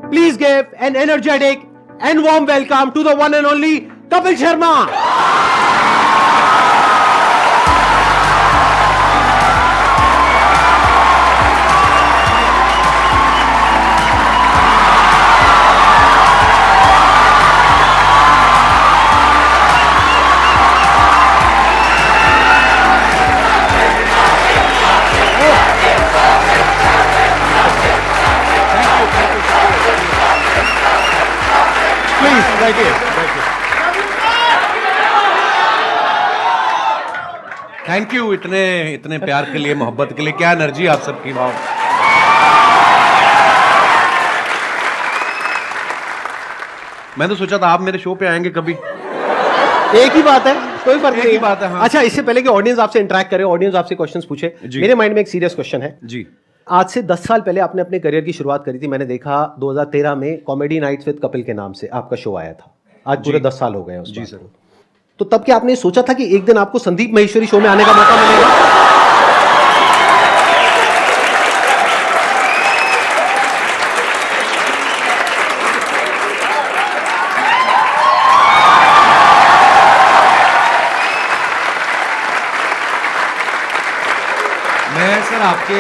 Please give an energetic and warm welcome to the one and only Kapil Sharma. Please, right here. Thank you इतने प्यार के लिए, मोहब्बत के लिए। क्या एनर्जी आप सबकी, वाह। मैं तो सोचा था आप मेरे शो पे आएंगे कभी। एक ही बात है, कोई फर्क नहीं। बात है, हाँ। अच्छा, इससे पहले कि ऑडियंस आपसे इंटरेक्ट करे, ऑडियंस आपसे क्वेश्चंस पूछे, मेरे माइंड में एक सीरियस क्वेश्चन है जी। आज से 10 साल पहले आपने अपने करियर की शुरुआत करी थी। मैंने देखा 2013 में कॉमेडी नाइट्स विद कपिल के नाम से आपका शो आया था। आज पूरे 10 साल हो गए हैं उस जी सर। तो तब क्या आपने सोचा था कि एक दिन आपको संदीप महेश्वरी शो में आने का मौका मिलेगा? मैं सर आपके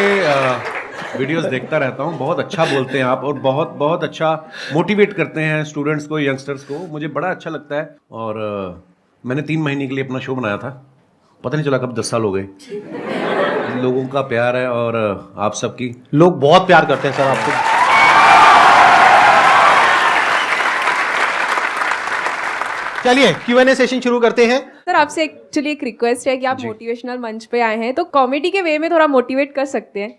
वीडियोस देखता रहता हूँ, बहुत अच्छा बोलते हैं आप और बहुत बहुत अच्छा मोटिवेट करते हैं स्टूडेंट्स को, यंगस्टर्स को। मुझे बड़ा अच्छा लगता है। और मैंने 3 महीने के लिए अपना शो बनाया था, पता नहीं चला कब 10 साल हो गए। लोगों का प्यार है और आप सबकी, लोग बहुत प्यार करते हैं सर आपको। चलिए Q&A सेशन शुरू करते हैं। सर आपसे एक्चुअली एक रिक्वेस्ट है कि आप मोटिवेशनल मंच पे आए हैं तो कॉमेडी के वे में थोड़ा मोटिवेट कर सकते हैं।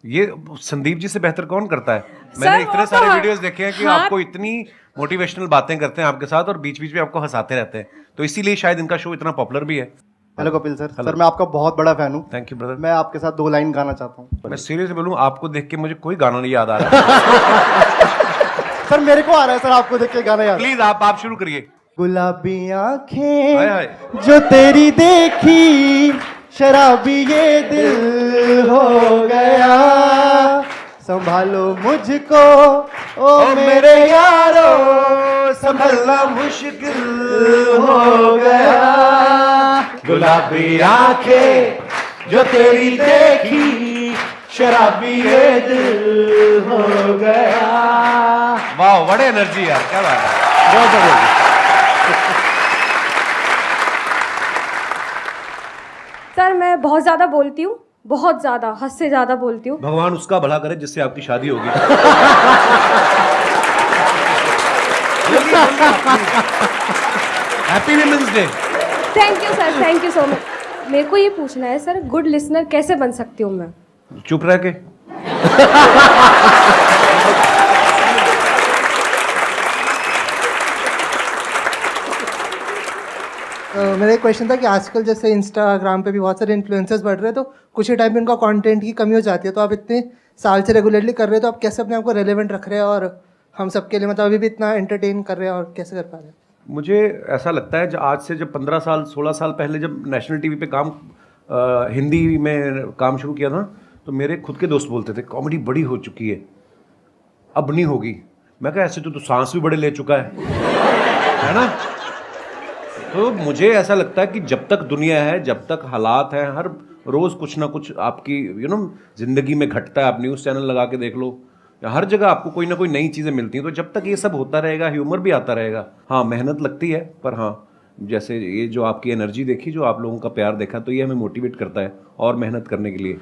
ये संदीप जी से बेहतर कौन करता है? मैंने इतने सारे वीडियोस देखे हैं कि आपको इतनी मोटिवेशनल बातें करते हैं आपके साथ और बीच बीच में आपको हंसाते रहते हैं, तो इसीलिए शायद इनका शो इतना पॉपुलर भी है। Hello Kapil sir. सर मैं आपका बहुत बड़ा फैन हूँ। Thank you brother. मैं आपके साथ 2 लाइन गाना चाहता हूँ। मैं सीरियसली बोलूँ, आपको देख के मुझे कोई गाना नहीं याद आ रहा। सर मेरे को आ रहा है सर, आपको देख के गाना याद। प्लीज आप शुरू करिए। गुलाबी आंखें जो तेरी देखी, शराबी ये दिल हो गया, संभालो मुझको ओ मेरे यारो, संभलना मुश्किल हो गया। गुलाबी आंखें जो तेरी देखी, शराबी ये दिल हो गया। वाह, बड़े एनर्जी यार, क्या बात है, बहुत बढ़िया। सर मैं बहुत ज्यादा बोलती हूँ, बहुत ज्यादा, हद से ज्यादा बोलती हूँ। भगवान उसका भला करे जिससे आपकी शादी होगी। Happy women's day. Thank you sir, thank you so much. मेरे को ये पूछना है सर, गुड लिसनर कैसे बन सकती हूँ मैं? चुप रह के। मेरा एक क्वेश्चन था कि आजकल जैसे इंस्टाग्राम पे भी बहुत सारे इन्फ्लुएंसर्स बढ़ रहे हैं, तो कुछ ही टाइम में उनका कंटेंट की कमी हो जाती है, तो आप इतने साल से रेगुलरली कर रहे हैं, तो आप कैसे अपने आप को रेलेवेंट रख रहे हैं और हम सबके लिए मतलब अभी भी इतना एंटरटेन कर रहे हैं, और कैसे कर पा रहे हैं? मुझे ऐसा लगता है आज से जब 15 साल 16 साल पहले जब नेशनल टीवी पे हिंदी में काम शुरू किया था, तो मेरे खुद के दोस्त बोलते थे कॉमेडी बड़ी हो चुकी है, अब नहीं होगी। मैं कहा ऐसे तो सांस भी बड़े ले चुका है ना। तो मुझे ऐसा लगता है कि जब तक दुनिया है, जब तक हालात हैं, हर रोज़ कुछ ना कुछ आपकी ज़िंदगी में घटता है। आप न्यूज़ चैनल लगा के देख लो, हर जगह आपको कोई ना कोई नई चीज़ें मिलती हैं। तो जब तक ये सब होता रहेगा, ह्यूमर भी आता रहेगा। हाँ, मेहनत लगती है, पर हाँ, जैसे ये जो आपकी एनर्जी देखी, जो आप लोगों का प्यार देखा, तो ये हमें मोटिवेट करता है और मेहनत करने के लिए।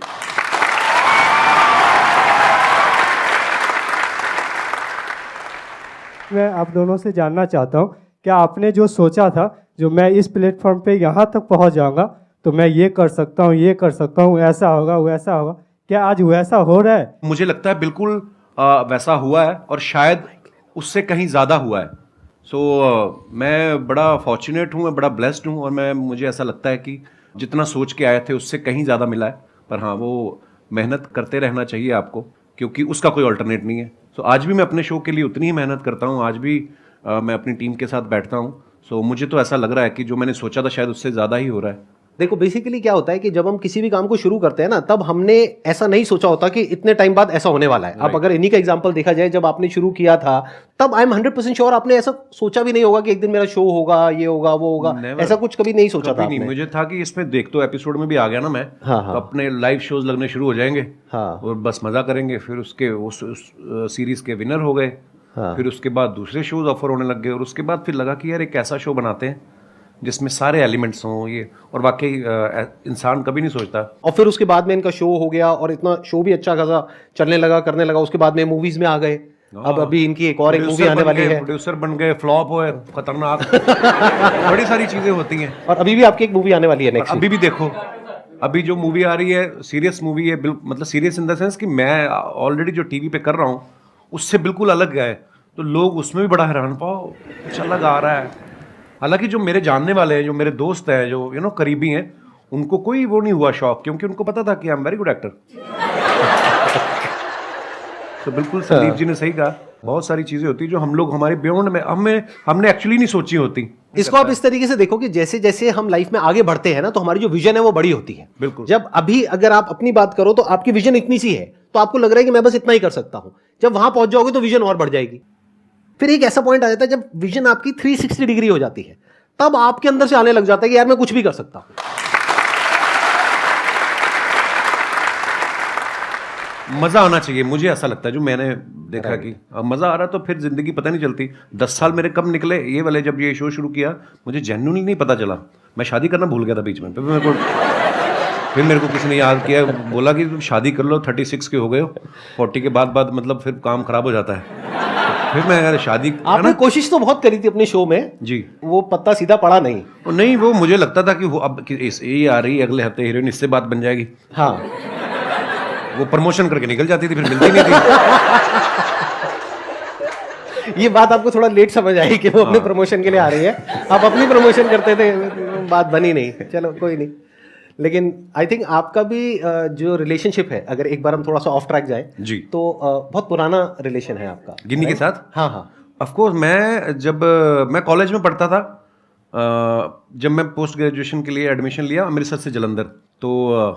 मैं आप दोनों से जानना चाहता हूँ, क्या आपने जो सोचा था, जो मैं इस प्लेटफॉर्म पे यहाँ तक पहुँच जाऊँगा तो मैं ये कर सकता हूँ, ये कर सकता हूँ, ऐसा होगा वैसा होगा, क्या आज वैसा हो रहा है? मुझे लगता है बिल्कुल वैसा हुआ है और शायद उससे कहीं ज़्यादा हुआ है। मैं बड़ा फॉर्चुनेट हूँ, मैं बड़ा ब्लेस्ड हूँ और मुझे ऐसा लगता है कि जितना सोच के आए थे उससे कहीं ज़्यादा मिला है। पर हाँ, वो मेहनत करते रहना चाहिए आपको, क्योंकि उसका कोई अल्टरनेट नहीं है। आज भी मैं अपने शो के लिए उतनी ही मेहनत करता हूँ, आज भी मैं अपनी टीम के साथ बैठता हूँ। मुझे तो ऐसा लग रहा है कि जो मैंने सोचा था शायद उससे ज़्यादा ही हो रहा है। देखो बेसिकली क्या होता है कि जब हम किसी भी काम को शुरू करते हैं ना, तब हमने ऐसा नहीं सोचा होता कि इतने टाइम बाद ऐसा होने वाला है। अब अगर इन्हीं का एग्जांपल देखा जाए, जब आपने शुरू किया था तब आई एम 100% श्योर आपने ऐसा सोचा भी नहीं होगा कि एक दिन मेरा शो होगा, ये होगा, वो होगा। ऐसा कुछ कभी नहीं सोचा था नहीं, आपने? मुझे था कि इसमें देख तो एपिसोड में भी आ गया ना मैं, हाँ, हाँ। तो अपने लाइव शोज लगने शुरू हो जाएंगे, हाँ। और बस मजा करेंगे। फिर उसके उस सीरीज के विनर हो गए, हाँ। फिर उसके बाद दूसरे शोज ऑफर होने लग गए, और उसके बाद फिर लगा कि यार एक ऐसा शो बनाते हैं जिसमें सारे एलिमेंट्स हों ये, और वाकई इंसान कभी नहीं सोचता। और फिर उसके बाद में इनका शो हो गया और इतना शो भी अच्छा खासा चलने लगा, करने लगा। उसके बाद में मूवीज में आ गए। अब अभी इनकी एक और एक मूवी आने वाली है। प्रोड्यूसर बन गए, फ्लॉप हुए, खतरनाक बड़ी सारी चीजें होती हैं। और अभी भी आपकी एक मूवी आने वाली है नेक्स्ट। अभी भी देखो, अभी जो मूवी आ रही है सीरियस मूवी है, मतलब सीरियस इन द सेंस कि मैं ऑलरेडी जो टीवी पे कर रहा हूँ उससे बिल्कुल अलग है, तो लोग उसमें भी बड़ा हैरान, पाओ कुछ अलग आ रहा है। हालांकि जो मेरे जानने वाले हैं, जो मेरे दोस्त हैं, जो करीबी हैं, उनको कोई वो नहीं हुआ शौक, क्योंकि उनको पता था कि I am very good actor. तो बिल्कुल संदीप जी ने सही कहा, बहुत सारी चीजें होती जो हम लोग हमारे बियॉन्ड में हमने एक्चुअली नहीं सोची होती। इसको आप इस तरीके से देखो कि जैसे जैसे हम लाइफ में आगे बढ़ते हैं ना, तो हमारी जो विजन है वो बड़ी होती है। बिल्कुल। जब अभी अगर आप अपनी बात करो तो आपकी विजन इतनी सी है, तो आपको लग रहा है कि मैं बस इतना ही कर सकता हूं। जब वहां पहुंच जाओगे तो विजन और बढ़ जाएगी। फिर एक ऐसा पॉइंट आ जाता है जब विजन आपकी 360 डिग्री हो जाती है, तब आपके अंदर से आने लग जाता है कि यार मैं कुछ भी कर सकता हूं। मजा आना चाहिए, मुझे ऐसा लगता है, जो मैंने देखा कि अब मजा आ रहा तो फिर जिंदगी पता नहीं चलती। 10 साल मेरे कब निकले ये वाले, जब ये शो शुरू किया मुझे जेन्युइनली नहीं पता चला। मैं शादी करना भूल गया था बीच में। फिर मेरे को किसी ने याद किया, बोला कि तुम शादी कर लो, 36 के हो गए हो, 40 के बाद मतलब फिर काम खराब हो जाता है। फिर मैं यार शादी, आपने कोशिश तो बहुत करी थी अपने शो में जी, वो पत्ता सीधा पड़ा नहीं। नहीं, वो मुझे लगता था कि वो अब ये आ रही है अगले हफ्ते हीरोइन, इससे बात बन जाएगी। हाँ, वो प्रमोशन करके निकल जाती थी, फिर मिलती नहीं थी। ये बात आपको थोड़ा लेट समझ आई कि वो अपने प्रमोशन के लिए आ रही है। आप अपनी प्रमोशन करते थे, बात बनी नहीं। चलो कोई नहीं। लेकिन आई थिंक आपका भी जो रिलेशनशिप है, अगर एक बार हम थोड़ा सा ऑफ ट्रैक जाए जी, तो बहुत पुराना रिलेशन है आपका गिन्नी के साथ। हाँ हाँ, ऑफकोर्स। जब मैं कॉलेज में पढ़ता था, जब मैं पोस्ट ग्रेजुएशन के लिए एडमिशन लिया अमृतसर से जलंधर, तो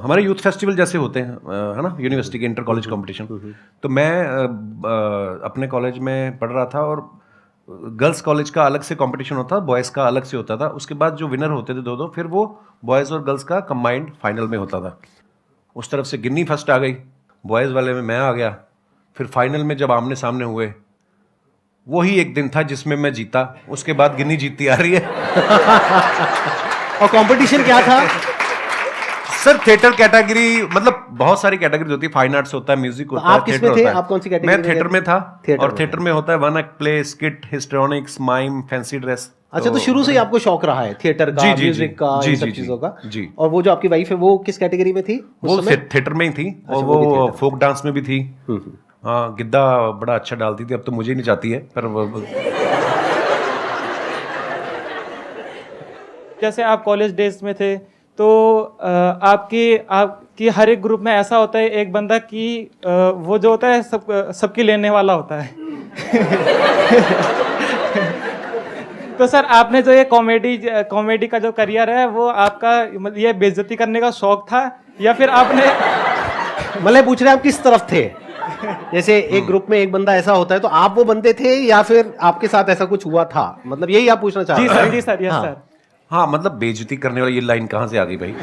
हमारे यूथ फेस्टिवल जैसे होते हैं, है ना, यूनिवर्सिटी के इंटर कॉलेज कॉम्पिटिशन। तो मैं अपने कॉलेज में पढ़ रहा था, और गर्ल्स कॉलेज का अलग से कंपटीशन होता था, बॉयज़ का अलग से होता था। उसके बाद जो विनर होते थे दो, फिर वो बॉयज़ और गर्ल्स का कंबाइंड फाइनल में होता था। उस तरफ से गिन्नी फर्स्ट आ गई, बॉयज़ वाले में मैं आ गया। फिर फाइनल में जब आमने सामने हुए, वही एक दिन था जिसमें मैं जीता। उसके बाद गिन्नी जीतती आ रही है। और कंपटीशन क्या था? सर थिएटर कैटेगरी, मतलब बहुत सारी कैटेगरी होती है, फाइन आर्ट्स होता है, म्यूजिक होता है, आप किसमें थे? आप कौन सी कैटेगरी? मैं थिएटर में था। थिएटर और थिएटर में होता है one act play, skit, histrionics, mime, fancy dress. अच्छा, तो शुरू से ही आपको शौक रहा है थिएटर का, म्यूजिक का, इन सब चीजों का। जी। और वो जो आपकी वाइफ है वो किस कैटेगरी में थी? वो थिएटर में ही थी, और वो फोक डांस में भी थी। हाँ, गिद्दा बड़ा अच्छा डालती थी। अब तो मुझे नहीं चाहती है, पर जैसे आप कॉलेज डेज में थे, तो आपकी हर एक ग्रुप में ऐसा होता है एक बंदा कि वो जो होता है सबकी लेने वाला होता है। तो सर आपने जो ये कॉमेडी का जो करियर है, वो आपका मतलब ये बेइज्जती करने का शौक था, या फिर आपने मतलब पूछ रहे हैं आप किस तरफ थे? जैसे एक ग्रुप में एक बंदा ऐसा होता है, तो आप वो बंदे थे या फिर आपके साथ ऐसा कुछ हुआ था? मतलब यही आप पूछना चाह रहे हैं? जी सर, यस हाँ। सर। हाँ, मतलब बेइज्जती करने वाली ये लाइन कहाँ से आ गई भाई?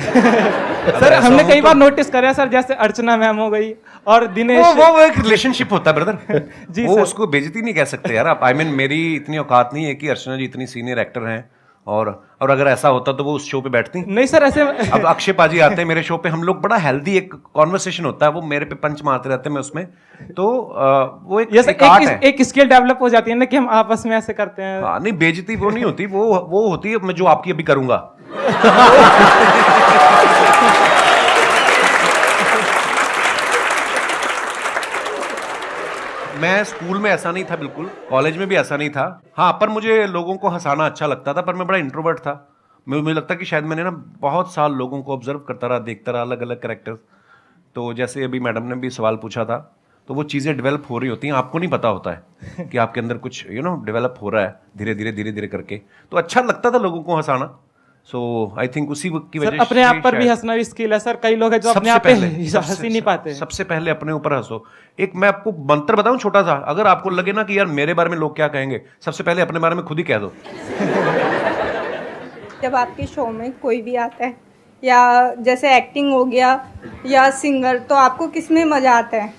सर हमने कई बार नोटिस करा सर, जैसे अर्चना मैम हो गई और दिनेश, वो एक रिलेशनशिप होता है ब्रदर। जी वो सर। उसको बेइज्जती नहीं कह सकते यार आप। मेरी इतनी औकात नहीं है कि अर्चना जी इतनी सीनियर एक्टर हैं, और अगर ऐसा होता तो वो उस शो पे बैठती नहीं सर ऐसे। अब अक्षय पाजी आते हैं मेरे शो पे, हम लोग बड़ा हेल्दी एक कॉन्वर्सेशन होता है, वो मेरे पे पंच मारते रहते हैं, मैं उसमें, तो वो एक आर्ट है। एक स्किल डेवलप हो जाती है ना कि हम आपस में ऐसे करते हैं। हाँ, नहीं बेइज्जती वो नहीं होती, वो होती है मैं जो आपकी अभी करूंगा। मैं स्कूल में ऐसा नहीं था, बिल्कुल कॉलेज में भी ऐसा नहीं था। हाँ, पर मुझे लोगों को हंसाना अच्छा लगता था, पर मैं बड़ा इंट्रोवर्ट था। मुझे लगता कि शायद मैंने ना बहुत साल लोगों को ऑब्जर्व करता रहा, देखता रहा, अलग अलग कैरेक्टर्स। तो जैसे अभी मैडम ने भी सवाल पूछा था, तो वो चीज़ें डेवलप हो रही होती हैं, आपको नहीं पता होता है कि आपके अंदर कुछ डेवलप हो रहा है धीरे धीरे करके। तो अच्छा लगता था लोगों को हंसाना, सो आई थिंक उसी की सर वजह अपने आप पर भी शायद- हंसना भी स्किल है सर, कई लोग हैं जो अपने सबसे आप पे पहले हंस ही नहीं पाते। सबसे पहले अपने ऊपर हंसो। एक मैं आपको मंत्र बताऊं छोटा सा, अगर आपको लगे ना कि यार मेरे बारे में लोग क्या कहेंगे, सबसे पहले अपने बारे में खुद ही कह दो। जब आपके शो में कोई भी आता है या जैसे एक्टिंग हो गया या सिंगर, तो आपको किस में मजा आता है?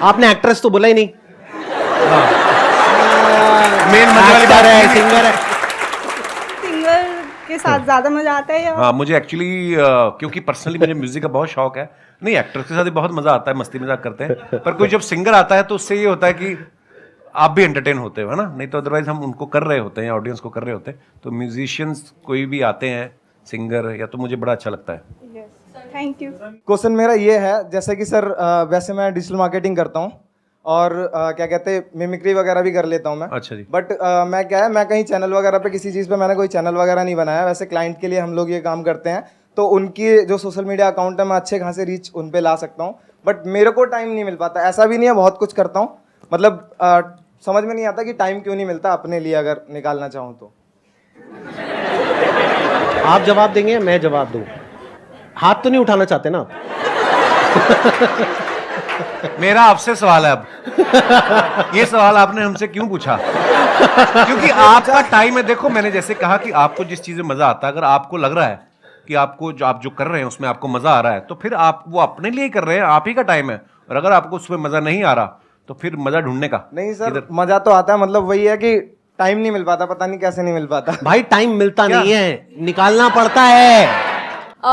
आपने एक्ट्रेस तो बोला ही नहीं। मेन मजे वाली बात है, सिंगर है। सिंगर के साथ ज्यादा मजा आता है या हाँ, मुझे एक्चुअली क्योंकि पर्सनली मुझे म्यूजिक का बहुत शौक है, नहीं एक्टर्स के साथ भी बहुत मजा आता है, मस्ती मजाक करते हैं, पर कोई जब सिंगर आता है तो उससे ये होता है कि आप भी एंटरटेन होते हो, है ना, नहीं तो अदरवाइज हम उनको कर रहे होते हैं, ऑडियंस को कर रहे होते हैं। तो म्यूजिशियंस कोई भी आते हैं सिंगर या, तो मुझे बड़ा अच्छा लगता है। Thank you. क्वेश्चन मेरा ये है, जैसे कि सर वैसे मैं डिजिटल मार्केटिंग करता हूँ और क्या कहते हैं मिमिक्री वगैरह भी कर लेता हूँ मैं। अच्छा जी। बट मैं क्या है, मैं कहीं चैनल वगैरह पे किसी चीज़ पे मैंने कोई चैनल वगैरह नहीं बनाया। वैसे क्लाइंट के लिए हम लोग ये काम करते हैं, तो उनकी जो सोशल मीडिया अकाउंट है मैं अच्छे खासे रीच उन पे ला सकता हूँ, बट मेरे को टाइम नहीं मिल पाता। ऐसा भी नहीं है, बहुत कुछ करता हूँ, मतलब समझ में नहीं आता कि टाइम क्यों नहीं मिलता अपने लिए, अगर निकालना चाहूँ तो। आप जवाब देंगे, मैं जवाब दूं? हाथ तो नहीं उठाना चाहते ना आप? मेरा आपसे सवाल है अब, ये सवाल आपने हमसे क्यों पूछा? क्योंकि आपका टाइम है। देखो, मैंने जैसे कहा कि आपको जिस चीज में मजा आता है, अगर आपको लग रहा है कि आपको जो आप जो कर रहे हैं उसमें आपको मजा आ रहा है, तो फिर आप वो अपने लिए कर रहे हैं, आप ही का टाइम है। और अगर आपको उसमें मजा नहीं आ रहा तो फिर मजा ढूंढने का। नहीं सर, मजा तो आता है, मतलब वही है कि टाइम नहीं मिल पाता, पता नहीं कैसे नहीं मिल पाता। भाई टाइम मिलता नहीं है, निकालना पड़ता है।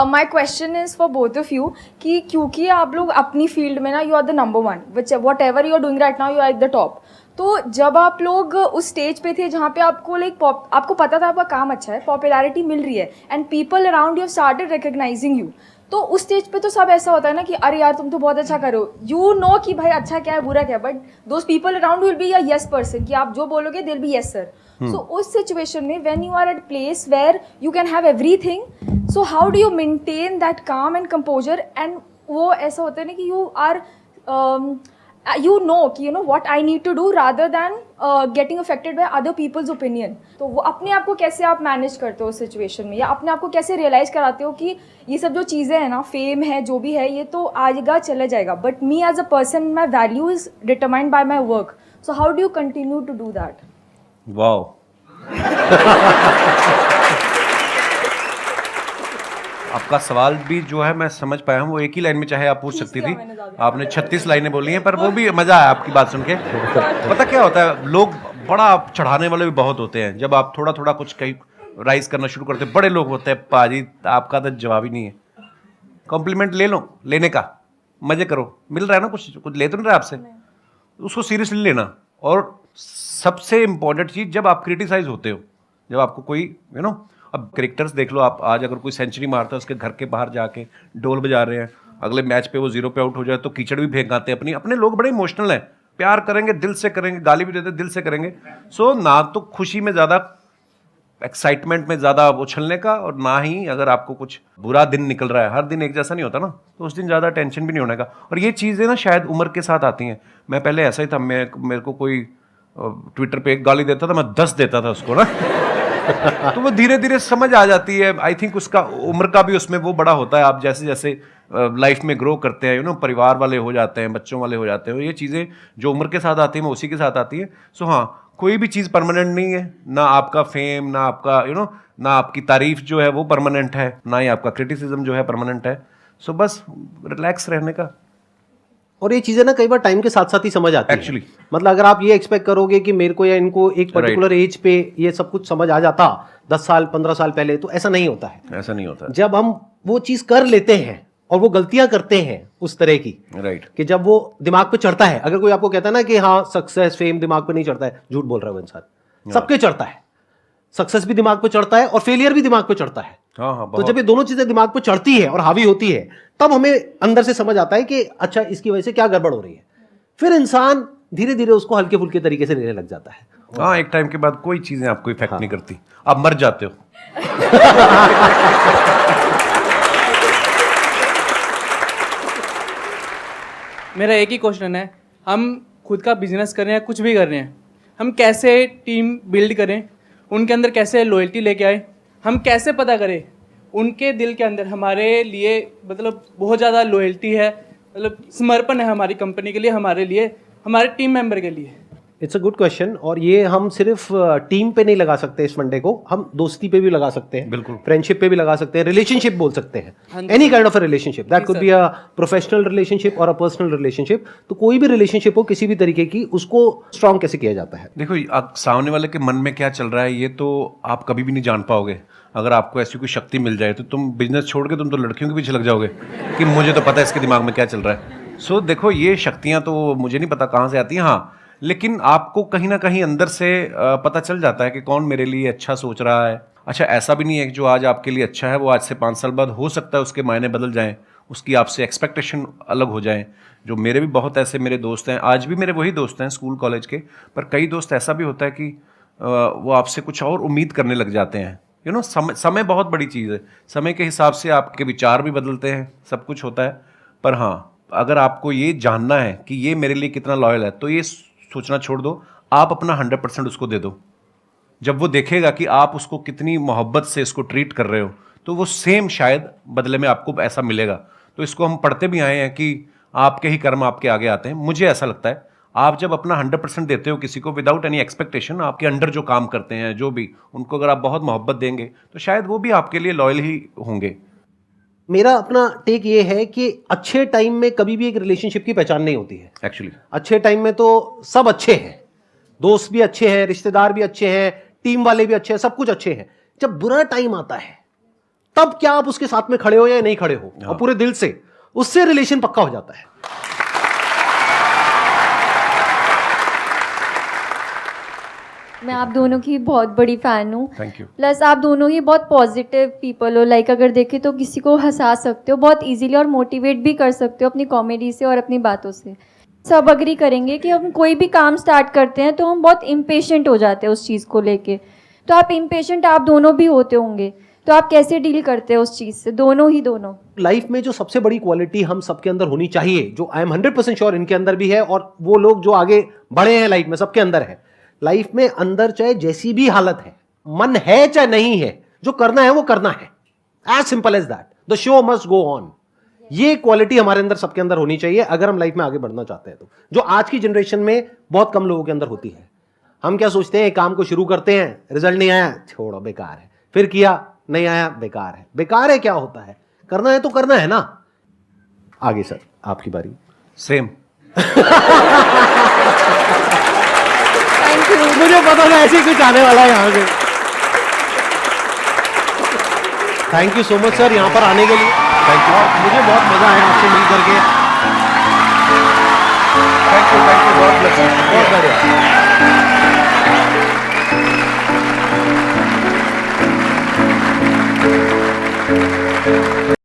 My question is for both of you कि क्योंकि आप लोग अपनी फील्ड में ना you are the number one, whatever you are doing right now you are at the top. तो जब आप लोग उस स्टेज पे थे जहाँ पे आपको आपको पता था आपका काम अच्छा है, पॉपुलैरिटी मिल रही है and people around you started recognising you, तो उस स्टेज पे तो सब ऐसा होता है ना कि अरे यार तुम तो बहुत अच्छा करो, यू नो कि भाई अच्छा क्या है बुरा क्या है, but those people around will be a yes person कि आप जो बोलोगे दिल बी यस सर। सो उस सिचुएशन में when you are at place where you can have everything, so how do you maintain that calm and composure? And वो ऐसा होता है ना कि you are you know what I need to do rather than getting affected by other people's opinion. तो वो अपने आप को कैसे आप मैनेज करते हो उस सिचुएशन में, या अपने आप को कैसे रियलाइज कराते हो कि ये सब जो चीज़ें हैं ना, फेम है जो भी है, ये तो आएगा चले जाएगा, but me as a person my value is determined by my work, so how do you continue to do that? Wow. आपका सवाल भी जो है मैं समझ पाया हूँ, वो एक ही लाइन में चाहे आप पूछ सकती थी, आपने 36 लाइनें बोली हैं, पर वो भी मजा आया आपकी बात सुन के। पता क्या होता है, लोग बड़ा चढ़ाने वाले भी बहुत होते हैं, जब आप थोड़ा थोड़ा कुछ कहीं राइज करना शुरू करते हैं, बड़े लोग होते हैं, पाजी आपका तो जवाब ही नहीं है। कॉम्प्लीमेंट ले लो, लेने का मजे करो, मिल रहा है ना, कुछ ले तो नहीं रहा आपसे, उसको सीरियसली लेना। और सबसे इंपॉर्टेंट चीज, जब आप क्रिटिसाइज होते हो, जब आपको कोई अब क्रिकेटर्स देख लो आप, आज अगर कोई सेंचुरी मारता है, उसके घर के बाहर जाके ढोल बजा रहे हैं, अगले मैच पे वो 0 पे आउट हो जाए तो कीचड़ भी फेंक आते हैं। अपने लोग बड़े इमोशनल हैं, प्यार करेंगे, दिल से करेंगे, गाली भी देते दिल से करेंगे। सो ना तो खुशी में ज़्यादा, एक्साइटमेंट में ज़्यादा उछलने का, और ना ही अगर आपको कुछ बुरा दिन निकल रहा है, हर दिन एक जैसा नहीं होता ना, तो उस दिन ज़्यादा टेंशन भी नहीं होने का। और ये चीज़ें ना शायद उम्र के साथ आती हैं। मैं पहले ऐसा ही था, मेरे को कोई ट्विटर पे एक गाली देता था, मैं 10 देता था उसको ना तो वो धीरे धीरे समझ आ जाती है। आई थिंक उसका उम्र का भी उसमें वो बड़ा होता है। आप जैसे जैसे लाइफ में ग्रो करते हैं, परिवार वाले हो जाते हैं, बच्चों वाले हो जाते हैं, ये चीज़ें जो उम्र के साथ आती हैं वो उसी के साथ आती है। सो हाँ, कोई भी चीज़ परमानेंट नहीं है, ना आपका फेम, ना आपका ना आपकी तारीफ जो है वो परमानेंट है, ना ही आपका क्रिटिसिज्म जो है परमानेंट है। सो बस रिलैक्स रहने का। और ये चीजें ना कई बार टाइम के साथ साथ ही समझ आती है। Actually. मतलब अगर आप ये एक्सपेक्ट करोगे कि मेरे को या इनको एक पर्टिकुलर एज पे ये सब कुछ समझ आ जाता 10 साल 15 साल पहले, तो ऐसा नहीं होता है। ऐसा नहीं होता। जब हम वो चीज कर लेते हैं और वो गलतियां करते हैं उस तरह की, राइट, कि जब वो दिमाग पे चढ़ता है। अगर कोई आपको कहता है ना कि हाँ सक्सेस फेम दिमाग पे नहीं चढ़ता है, झूठ बोल रहा है वो इंसान। सबके चढ़ता है, सक्सेस भी दिमाग पे चढ़ता है और फेलियर भी दिमाग पे चढ़ता है। हाँ, तो जब ये दोनों चीजें दिमाग पे चढ़ती है और हावी होती है, तब हमें अंदर से समझ आता है कि अच्छा इसकी वजह से क्या गड़बड़ हो रही है। फिर इंसान धीरे धीरे उसको हल्के फुल्के तरीके से लेने लग जाता है। हाँ, एक टाइम के बाद कोई चीजें आपको इफेक्ट नहीं करती, आप मर जाते हो। मेरा एक ही क्वेश्चन है, हम खुद का बिजनेस कर रहे हैं, कुछ भी कर रहे हैं, हम कैसे टीम बिल्ड करें उनके अंदर कैसे लॉयल्टी लेके आए, हम कैसे पता करें उनके दिल के अंदर हमारे लिए मतलब बहुत ज़्यादा लॉयल्टी है, मतलब समर्पण है हमारी कंपनी के लिए, हमारे लिए, हमारे टीम मेंबर के लिए। इट्स अ गुड क्वेश्चन, और ये हम सिर्फ टीम पे नहीं लगा सकते इस फंडे को, हम दोस्ती पे भी लगा सकते हैं, बिल्कुल, फ्रेंडशिप पे भी लगा सकते हैं, रिलेशनशिप बोल सकते हैं, any kind of a relationship, that could be a professional relationship और अ पर्सनल रिलेशनशिप। तो कोई भी रिलेशनशिप हो किसी भी तरीके की, उसको स्ट्रांग कैसे किया जाता है? देखो, आप सामने वाले के मन में क्या चल रहा है ये तो आप कभी भी नहीं जान पाओगे। अगर आपको ऐसी कोई शक्ति मिल जाए तो तुम बिजनेस छोड़ के तुम तो लड़कियों के पीछे लग जाओगे कि मुझे तो पता है इसके दिमाग में क्या चल रहा है। सो देखो, ये शक्तियाँ तो मुझे नहीं पता कहाँ से आती हैं, हाँ, लेकिन आपको कहीं ना कहीं अंदर से पता चल जाता है कि कौन मेरे लिए अच्छा सोच रहा है। अच्छा, ऐसा भी नहीं है कि जो आज आपके लिए अच्छा है वो आज से 5 साल बाद हो सकता है उसके मायने बदल जाएं, उसकी आपसे एक्सपेक्टेशन अलग हो जाएं। जो मेरे भी बहुत ऐसे मेरे दोस्त हैं, आज भी मेरे वही दोस्त हैं स्कूल कॉलेज के, पर कई दोस्त ऐसा भी होता है कि वो आपसे कुछ और उम्मीद करने लग जाते हैं। यू नो, समय बहुत बड़ी चीज़ है, समय के हिसाब से आपके विचार भी बदलते हैं, सब कुछ होता है। पर हाँ, अगर आपको ये जानना है कि ये मेरे लिए कितना लॉयल है तो ये सोचना छोड़ दो, आप अपना 100% उसको दे दो। जब वो देखेगा कि आप उसको कितनी मोहब्बत से इसको ट्रीट कर रहे हो तो वो सेम शायद बदले में आपको ऐसा मिलेगा। तो इसको हम पढ़ते भी आए हैं कि आपके ही कर्म आपके आगे आते हैं। मुझे ऐसा लगता है आप जब अपना 100% देते हो किसी को विदाउट एनी एक्सपेक्टेशन, आपके अंडर जो काम करते हैं जो भी, उनको अगर आप बहुत मोहब्बत देंगे तो शायद वो भी आपके लिए लॉयल ही होंगे। मेरा अपना टेक ये है कि अच्छे टाइम में कभी भी एक रिलेशनशिप की पहचान नहीं होती है। एक्चुअली अच्छे टाइम में तो सब अच्छे हैं, दोस्त भी अच्छे हैं, रिश्तेदार भी अच्छे हैं, टीम वाले भी अच्छे हैं, सब कुछ अच्छे हैं। जब बुरा टाइम आता है तब क्या आप उसके साथ में खड़े हो या नहीं खड़े हो, और पूरे दिल से, उससे रिलेशन पक्का हो जाता है। मैं आप दोनों की बहुत बड़ी फ़ैन हूँ। Thank you. प्लस आप दोनों ही बहुत पॉजिटिव पीपल हो, लाइक अगर देखें तो किसी को हंसा सकते हो बहुत इजीली और मोटिवेट भी कर सकते हो अपनी कॉमेडी से और अपनी बातों से। सब अग्री करेंगे कि हम कोई भी काम स्टार्ट करते हैं तो हम बहुत इम्पेशेंट हो जाते हैं उस चीज़ को लेके। तो आप इम्पेशेंट आप दोनों भी होते होंगे, तो आप कैसे डील करते हैं उस चीज़ से, दोनों? लाइफ में जो सबसे बड़ी क्वालिटी हम सबके अंदर होनी चाहिए, जो आई एम 100% श्योर इनके अंदर भी है, और वो लोग जो आगे बढ़े हैं लाइफ में सबके अंदर है। लाइफ में अंदर चाहे जैसी भी हालत है, मन है चाहे नहीं है, जो करना है वो करना है, as simple as that. The show must go on. ये क्वालिटी हमारे अंदर सबके अंदर होनी चाहिए अगर हम लाइफ में आगे बढ़ना चाहते हैं, तो जो आज की जनरेशन में बहुत कम लोगों के अंदर होती है। हम क्या सोचते हैं, काम को शुरू करते हैं, रिजल्ट नहीं आया, छोड़ो बेकार है, फिर किया नहीं आया, बेकार है। बेकार है क्या होता है, करना है तो करना है ना। आगे सर आपकी बारी। सेम। मुझे पता था ऐसे ही कुछ आने वाला है यहाँ से। Thank you so much sir यहाँ पर आने के लिए। Thank you. मुझे बहुत मजा आया आपसे मिल करके। थैंक यू, बहुत बढ़िया।